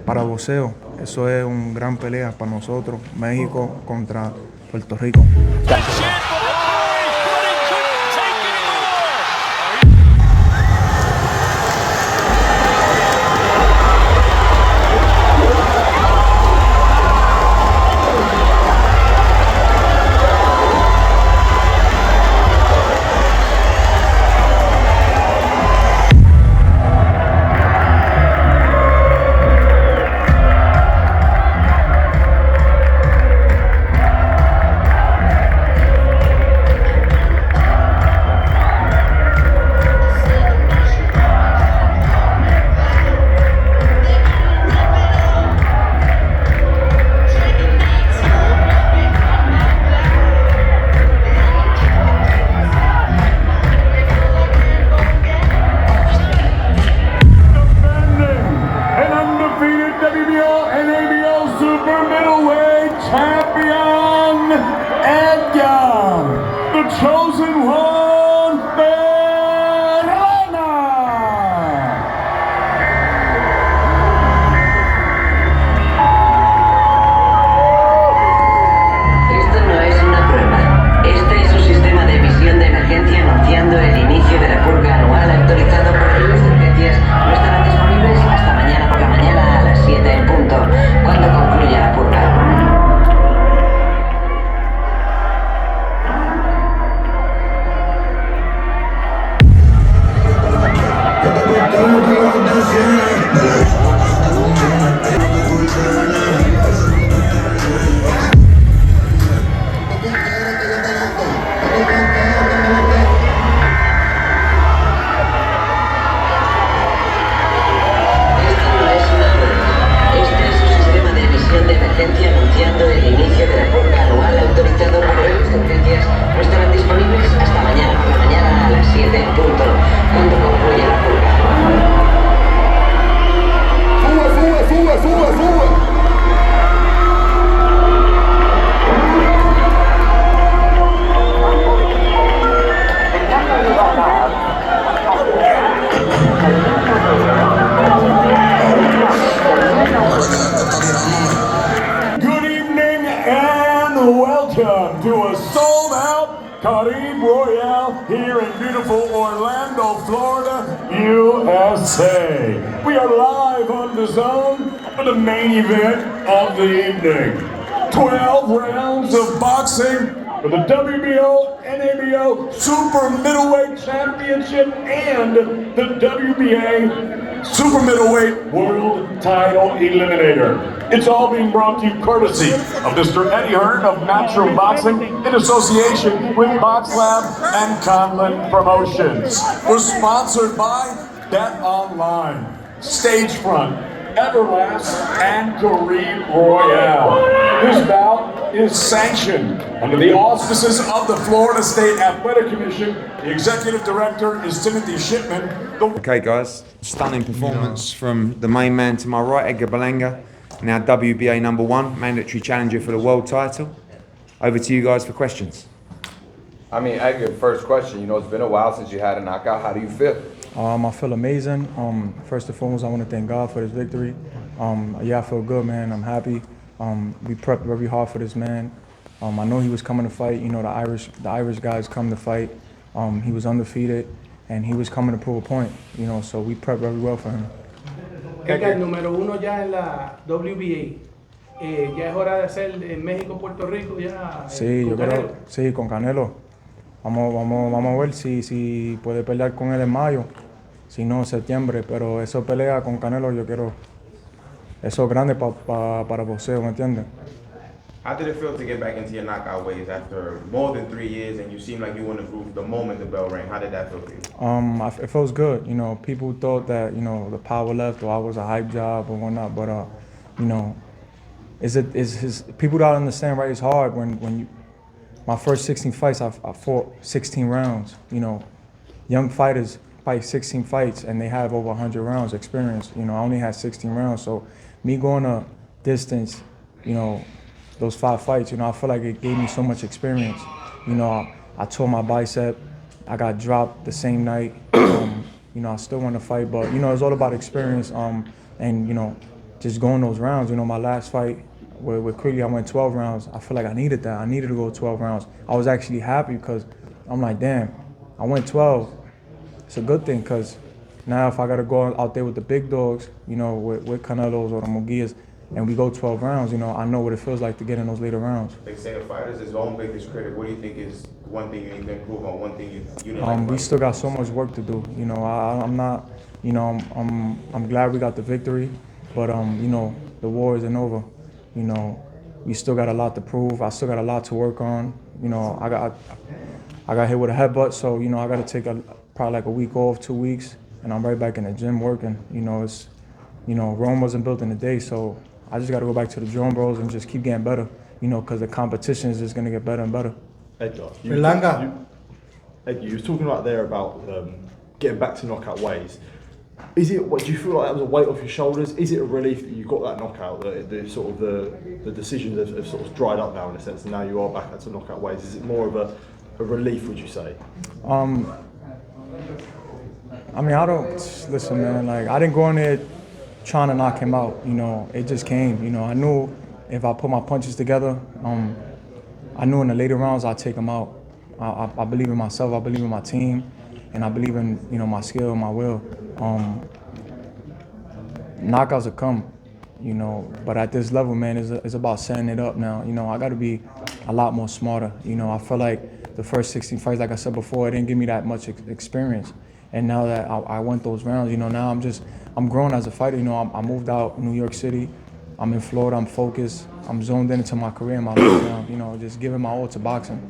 para boxeo. Eso es una gran pelea para nosotros, México contra Puerto Rico. Champion Edgar, the chosen one, Berlanga. Esto no es una prueba. Este es un sistema de emisión de emergencia anunciando el inicio de la purga anual autorizado por las urgencias. No estarán disponibles hasta mañana por la mañana a las 7 en punto, cuando concluya la purga. Anunciando el inicio de la purga anual autorizado por las urgencias. No estarán disponibles hasta mañana por la mañana a las 7 en punto, cuando concluya la purga. ¡Sube, sube, sube, sube, sube! Welcome to a sold-out Caribe Royale here in beautiful Orlando, Florida, USA. We are live on the zone for the main event of the evening. 12 rounds of boxing for the WBO, NABO Super Middleweight Championship and the WBA Super Middleweight World Title Eliminator. It's all being brought to you courtesy of Mr. Eddie Hearn of Natural Boxing in association with Box Lab and Conlon Promotions. We're sponsored by Bet Online, Stagefront, Everlast, and Caribe Royale. This bout is sanctioned under the auspices of the Florida State Athletic Commission. The executive director is Timothy Shipman. Okay guys, stunning performance from the main man to my right, Edgar Berlanga, now WBA #1, mandatory challenger for the world title. Over to you guys for questions. I mean, Edgar, first question, you know, it's been a while since you had a knockout. How do you feel? I feel amazing. First and foremost, I want to thank God for this victory. Yeah, I feel good, man. I'm happy. We prepped very hard for this man. I know he was coming to fight. You know, the Irish guys come to fight. He was undefeated, and he was coming to prove a point. You know, so we prepped very well for him. Edgar, número 1 ya en la WBA. Ya es hora de hacer en México, Puerto Rico, ya. Sí, yo creo, sí, con Canelo. Vamos a ver si puede pelear con él en mayo, si no en septiembre, pero eso pelea con Canelo, yo quiero, eso es grande para boxeo, ¿me entiendes? How did it feel to get back into your knockout ways after more than 3 years and you seem like you won the group the moment the bell rang? How did that feel for you? It feels good. You know, people thought that, you know, the power left or I was a hype job or whatnot, but you know, people don't understand, right? It's hard when you, my first 16 fights, I fought 16 rounds. You know, young fighters fight 16 fights and they have over 100 rounds experience. You know, I only had 16 rounds, so me going a distance, you know, those 5 fights, you know, I feel like it gave me so much experience. You know, I tore my bicep, I got dropped the same night. You know, I still want to fight, but you know, it's all about experience. And you know, just going those rounds. You know, my last fight with Quigley, I went 12 rounds. I feel like I needed that. I needed to go 12 rounds. I was actually happy because I'm like, damn, I went 12. It's a good thing because now if I got to go out there with the big dogs, you know, with Canelos or the Munguias, and we go 12 rounds, you know, I know what it feels like to get in those later rounds. They say a fighter is his own biggest critic. What do you think is one thing you need to improve on, one thing you didn't like? We still got so much work to do. You know, I'm not, you know, I'm glad we got the victory, but you know, the war isn't over. You know, we still got a lot to prove. I still got a lot to work on. You know, I got hit with a headbutt, so you know, I got to take probably like a week off, 2 weeks, and I'm right back in the gym working. You know, it's, you know, Rome wasn't built in a day, so I just got to go back to the drum bros and just keep getting better. You know, because the competition is just gonna get better and better. Edgar, Berlanga. Edgar, you was talking about there about getting back to knockout ways. Is it? What do you feel like that was a weight off your shoulders? Is it a relief that you got that knockout? The sort of the decisions have sort of dried up now in a sense, and now you are back to knockout ways. Is it more of a relief? Would you say? I mean, I don't listen, man. Like I didn't go in there trying to knock him out. You know, it just came. You know, I knew if I put my punches together, I knew in the later rounds I'd take him out. I believe in myself. I believe in my team, and I believe in, you know, my skill and my will. Knockouts will come, you know, but at this level, man, it's about setting it up now. You know, I got to be a lot more smarter. You know, I feel like the first 16 fights, like I said before, it didn't give me that much experience. And now that I went those rounds, you know, now I'm growing as a fighter. You know, I moved out New York City. I'm in Florida. I'm focused. I'm zoned into my career and my life now. You know, just giving my all to boxing.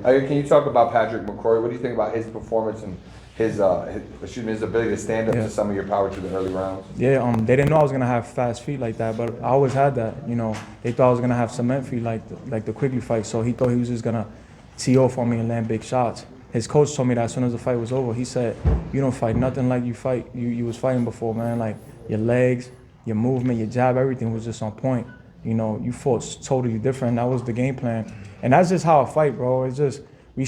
Can you talk about Padraig McCrory? What do you think about his performance and his ability to stand up to some of your power to the early rounds? Yeah, they didn't know I was gonna have fast feet like that, but I always had that. You know, they thought I was gonna have cement feet like the Quigley fight, so he thought he was just gonna tee off on me and land big shots. His coach told me that as soon as the fight was over, he said, "You don't fight nothing like you was fighting before, man. Like your legs, your movement, your jab, everything was just on point. You know, you fought totally different. That was the game plan, and that's just how I fight, bro. It's just we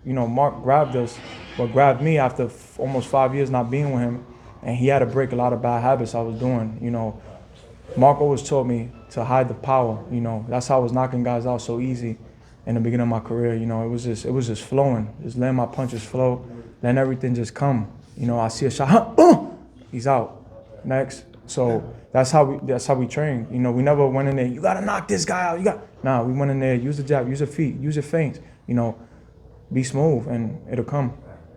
you know, Mark grabbed us, but grabbed me after almost 5 years not being with him, and he had to break a lot of bad habits I was doing. You know, Mark always taught me to hide the power. You know, that's how I was knocking guys out so easy in the beginning of my career. You know, it was just flowing, just letting my punches flow, letting everything just come. You know, I see a shot, he's out. Next. So that's how we train. You know, we never went in there, you gotta knock this guy out. Nah, we went in there, use the jab, use your feet, use your feints. You know, be smooth and it'll come.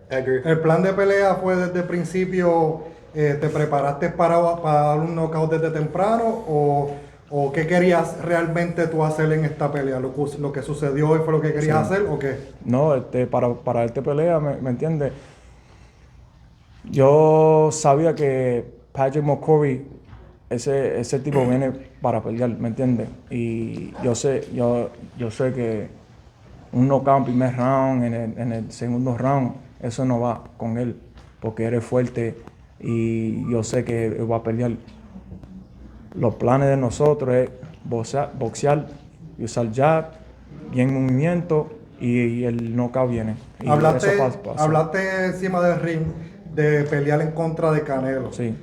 El plan de pelea fue desde el principio, ¿te preparaste para dar un knockout desde temprano o qué querías realmente tú hacer en esta pelea? ¿Lo que sucedió hoy fue lo que querías hacer o qué? No, para esta pelea, ¿me entiendes? Yo sabía que Padraig McCrory, ese tipo viene para pelear, ¿me entiendes? Y yo sé que un knockout en primer round, en el segundo round, eso no va con él, porque él es fuerte y yo sé que él va a pelear. Los planes de nosotros es boxear y usar jab, bien movimiento y el knockout viene. Y hablaste encima del ring de pelear en contra de Canelo. Sí.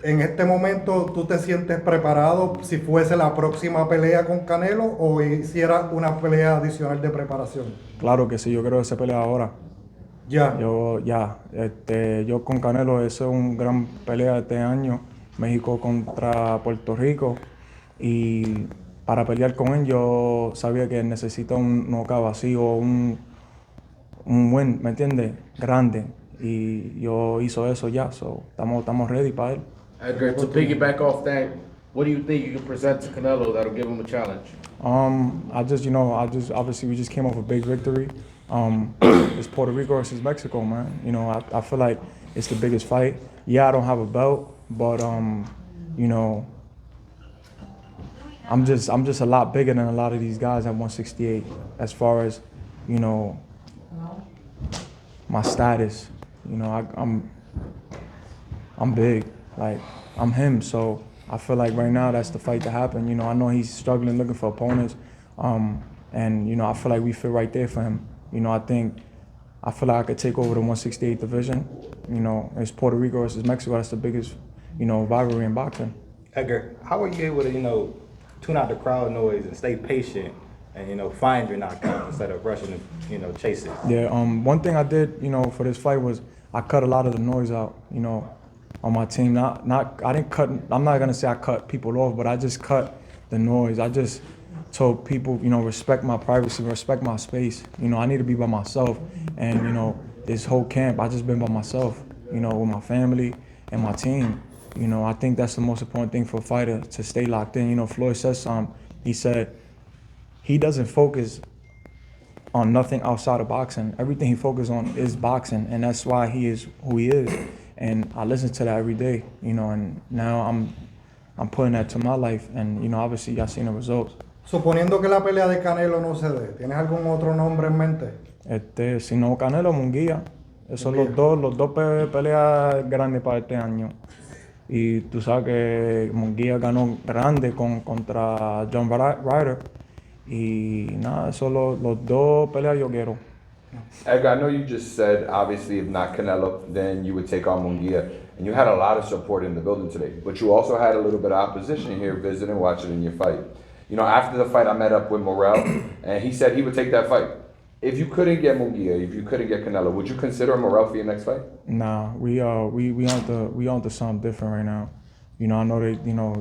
En este momento, ¿tú te sientes preparado si fuese la próxima pelea con Canelo o hiciera una pelea adicional de preparación? Claro que sí, yo creo que se pelea ahora. Ya. Yo con Canelo, eso es una gran pelea este año, México contra Puerto Rico. Y para pelear con él, yo sabía que necesito un knockout así o un win, ¿me entiendes? Grande. Y yo hizo eso ya, so estamos ready para él. Edgar, to piggyback off that, what do you think you can present to Canelo that'll give him a challenge? Obviously we just came off a big victory. It's Puerto Rico versus Mexico, man. You know, I feel like it's the biggest fight. Yeah, I don't have a belt, but you know, I'm just a lot bigger than a lot of these guys at 168 as far as, you know, my status. You know, I'm big. Like, I'm him, so I feel like right now that's the fight to happen. You know, I know he's struggling looking for opponents, and, you know, I feel like we fit right there for him. You know, I feel like I could take over the 168 division. You know, it's Puerto Rico versus Mexico. That's the biggest, you know, rivalry in boxing. Edgar, how were you able to, tune out the crowd noise and stay patient and, find your knockout instead of rushing to, chase it? Yeah, one thing I did, for this fight was I cut a lot of the noise out, on my team. I didn't cut, I'm not gonna say I cut people off, but I just cut the noise. I just told people, respect my privacy, respect my space. I need to be by myself. And, this whole camp, I just been by myself, with my family and my team. I think that's the most important thing for a fighter, to stay locked in. Floyd says something. He said he doesn't focus on nothing outside of boxing. Everything he focuses on is boxing, and that's why he is who he is. And I listen to that every day, and now I'm putting that to my life, and obviously y'all seen the results. Suponiendo que la pelea de Canelo no se dé, ¿tienes algún otro nombre en mente? Si no Canelo, Munguía. Esos son los dos peleas grandes para este año. Y tú sabes que Munguía ganó grande contra John Ryder. Y nada, esos son los dos peleas yo quiero. Edgar, I know you just said, obviously, if not Canelo, then you would take on Munguía. And you had a lot of support in the building today. But you also had a little bit of opposition here visiting, watching in your fight. After the fight, I met up with Morrell, and he said he would take that fight. If you couldn't get Munguía, if you couldn't get Canelo, would you consider Morrell for your next fight? Nah, we on to something different right now. I know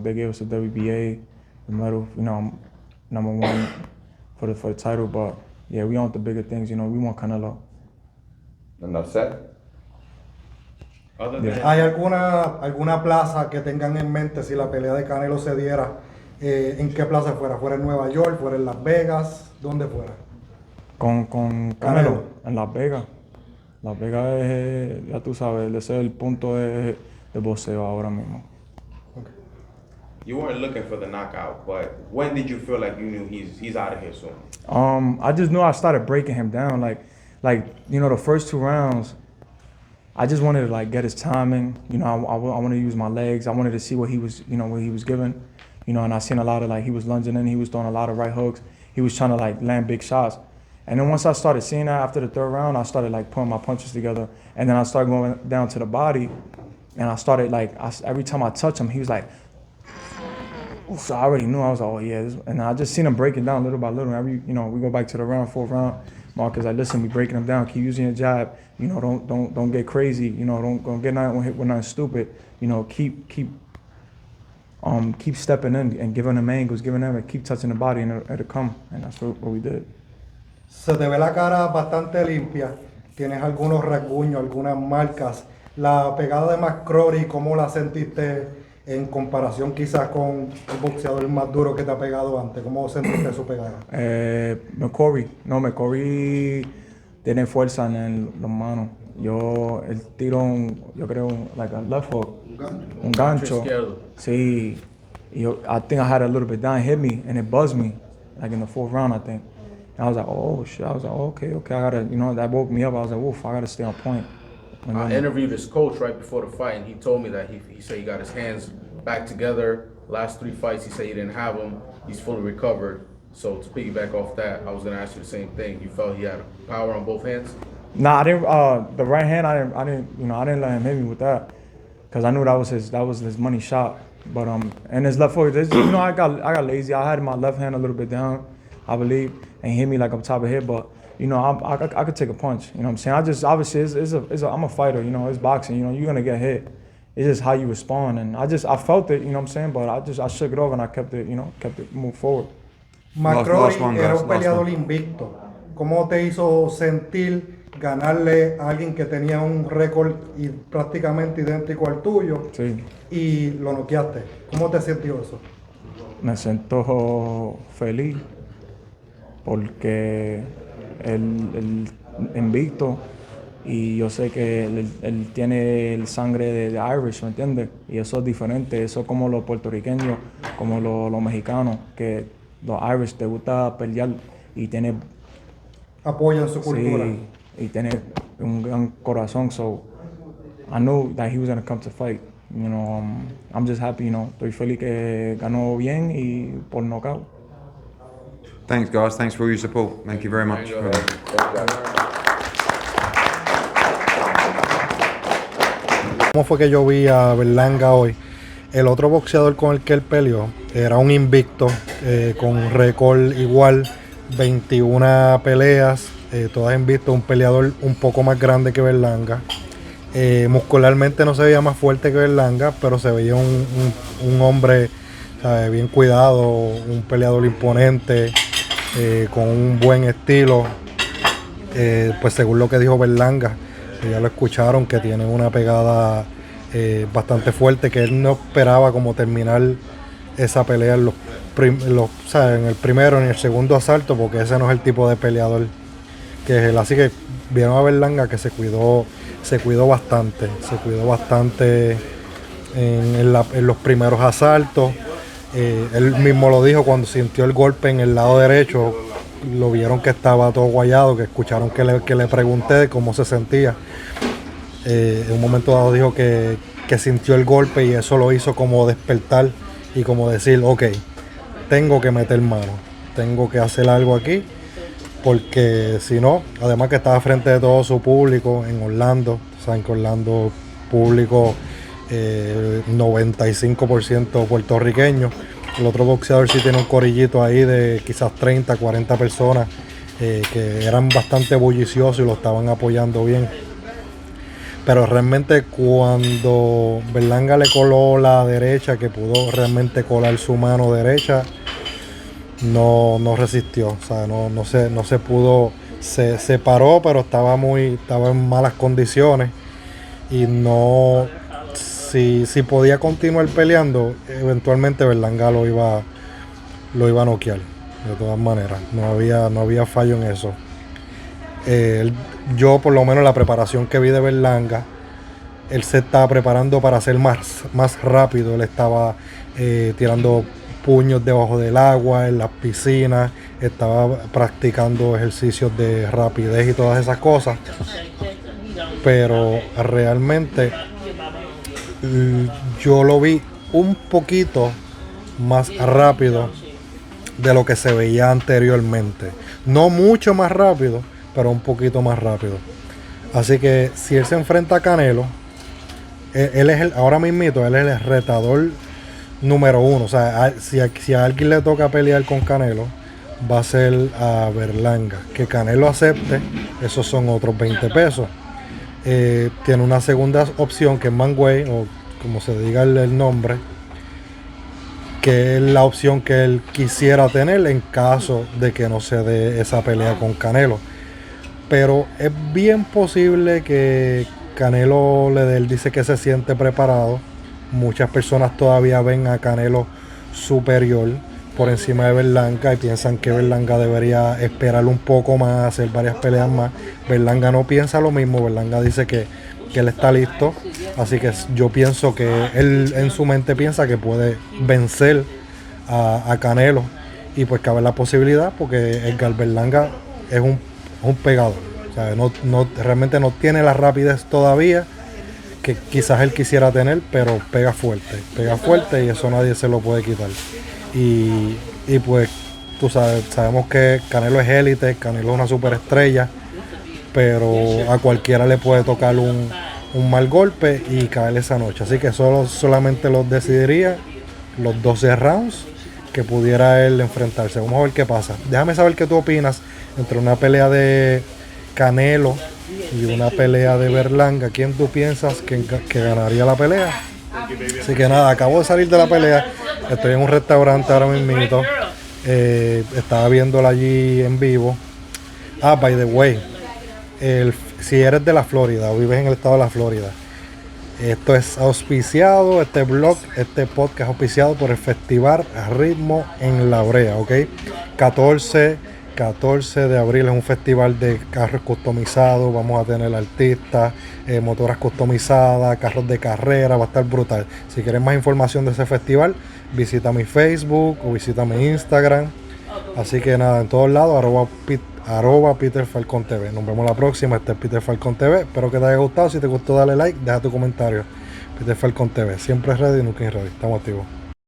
they gave us a WBA, the medal, #1 for the title, but yeah, we on to bigger things. We want Canelo. Enough said. ¿Hay alguna plaza que tengan en mente si la pelea de Canelo se diera? ¿En qué plaza fuera? ¿Fuera en Nueva York? ¿Fuera en Las Vegas? ¿Dónde fuera? Con Canelo, en Las Vegas. Las Vegas es, ya tú sabes, ese es el punto de boxeo ahora mismo. Okay. You weren't looking for the knockout, but when did you feel like you knew he's out of here soon? I just knew I started breaking him down. Like the first 2 rounds, I just wanted to get his timing. I wanted to use my legs. I wanted to see what he was, what he was giving. And I seen a lot of he was lunging in, he was throwing a lot of right hooks. He was trying to land big shots. And then once I started seeing that after the 3rd round, I started putting my punches together. And then I started going down to the body, and I started every time I touch him, he was like, so I already knew. I was like, oh yeah. And I just seen him breaking down little by little. Every, we go back to the 4th round. Marcus, listen, we breaking him down. Keep using your jab. Don't get crazy. Don't get hit with nothing stupid. Keep stepping in and giving him angles, keep touching the body, and it'll come. And that's what we did. Se te ve la cara bastante limpia. Tienes algunos rasguños, algunas marcas. La pegada de McCrory, ¿cómo la sentiste en comparación quizás con el boxeador más duro que te ha pegado antes? ¿Cómo sentiste su pegada? McCrory tiene fuerza en las manos. Él tiró yo creo, a left hook, un gancho. Sí. I think I had a little bit down, hit me, and it buzzed me, in the 4th round, I think. And I was like, oh shit. I was like, okay, I gotta, that woke me up. I was like, woof, I gotta stay on point. I interviewed his coach right before the fight, and he told me that he said he got his hands back together. Last 3 fights, he said he didn't have them. He's fully recovered. So to piggyback off that, I was gonna ask you the same thing. You felt he had power on both hands? Nah, I didn't. The right hand, I didn't let him hit me with that, cause I knew that was his money shot. But and his left foot, I got lazy. I had my left hand a little bit down, I believe, and he hit me on top of the head. But I could take a punch. You know what I'm saying? I just obviously I'm a fighter. It's boxing. You're gonna get hit. It's just how you respond, and I felt it. You know what I'm saying? But I shook it off and I kept it moved forward. McCrory era un peleador invicto. ¿Cómo te hizo sentir ganarle a alguien que tenía un récord prácticamente idéntico al tuyo? Sí. Y lo noqueaste? ¿Cómo te sintió eso? Me siento feliz porque él invicto, y yo sé que él tiene el sangre de Irish, ¿me entiendes? Y eso es diferente, eso es como los puertorriqueños, como los mexicanos, que los Irish te gusta pelear y tiene... Apoyan su cultura. Sí, y tiene un gran corazón, so I knew that he was going to come to fight. I'm just happy, estoy feliz que ganó bien y por knockout. Thanks, guys. Thanks for all your support. Thank you very much. ¿Cómo fue que yo vi a Berlanga hoy? El otro boxeador con el que él peleó era un invicto, con récord igual, 21 peleas, todas invicto, un peleador un poco más grande que Berlanga. Muscularmente no se veía más fuerte que Berlanga, pero se veía un hombre, ¿sabes?, bien cuidado, un peleador imponente, con un buen estilo. Pues según lo que dijo Berlanga, ya lo escucharon, que tiene una pegada bastante fuerte, que él no esperaba como terminar esa pelea en en el primero ni el segundo asalto, porque ese no es el tipo de peleador que es él. Así que vieron a Berlanga que se cuidó bastante en los primeros asaltos. Él mismo lo dijo cuando sintió el golpe en el lado derecho, lo vieron que estaba todo guayado, que escucharon que le pregunté de cómo se sentía. En un momento dado dijo que sintió el golpe y eso lo hizo como despertar y como decir, ok, tengo que meter mano, tengo que hacer algo aquí, porque si no, además que estaba frente de todo su público en Orlando, saben que Orlando público 95% puertorriqueño. El otro boxeador sí tiene un corillito ahí de quizás 30, 40 personas que eran bastante bulliciosos y lo estaban apoyando bien. Pero realmente cuando Berlanga le coló la derecha, que pudo realmente colar su mano derecha, no resistió, o sea, no se pudo, se paró, pero estaba en malas condiciones y no, si podía continuar peleando, eventualmente Berlanga lo iba a noquear, de todas maneras, no había fallo en eso. Yo por lo menos la preparación que vi de Berlanga, él se estaba preparando para ser más rápido. Él estaba tirando puños debajo del agua, en las piscinas, estaba practicando ejercicios de rapidez y todas esas cosas, pero realmente yo lo vi un poquito más rápido de lo que se veía anteriormente, no mucho más rápido, pero un poquito más rápido. Así que si él se enfrenta a Canelo, él es ahora mismito, él es el retador número 1. O sea, si a alguien le toca pelear con Canelo, va a ser a Berlanga. Que Canelo acepte, esos son otros 20 pesos. Tiene una segunda opción que es Manway, o como se diga el nombre, que es la opción que él quisiera tener en caso de que no se dé esa pelea con Canelo. Pero es bien posible que Canelo él dice que se siente preparado. Muchas personas todavía ven a Canelo superior por encima de Berlanga y piensan que Berlanga debería esperar un poco más, hacer varias peleas más. Berlanga no piensa lo mismo. Berlanga dice que él está listo, así que yo pienso que él en su mente piensa que puede vencer a Canelo, y pues cabe la posibilidad porque Edgar Berlanga es un pegador, o sea, realmente no tiene la rapidez todavía que quizás él quisiera tener, pero pega fuerte y eso nadie se lo puede quitar. Y pues tú sabemos que Canelo es élite, Canelo es una superestrella, pero a cualquiera le puede tocar un mal golpe y caer esa noche. Así que solamente los decidiría los 12 rounds que pudiera él enfrentarse. Vamos a ver qué pasa. Déjame saber qué tú opinas entre una pelea de Canelo y una pelea de Berlanga. ¿Quién tú piensas que ganaría la pelea? Así que nada, acabo de salir de la pelea. Estoy en un restaurante ahora mismo. Estaba viéndola allí en vivo. By the way, si eres de la Florida o vives en el estado de la Florida, esto es auspiciado, este podcast auspiciado por el Festival Ritmo en La Brea, ¿ok? 14 de abril es un festival de carros customizados, vamos a tener artistas, motoras customizadas, carros de carrera, va a estar brutal. Si quieres más información de ese festival, visita mi Facebook o visita mi Instagram. Así que nada, en todos lados, @ Peter Falcon TV. Nos vemos la próxima. Este es Peter Falcon TV. Espero que te haya gustado. Si te gustó, dale like, deja tu comentario. Peter Falcon TV. Siempre ready, nunca ready. Estamos activos.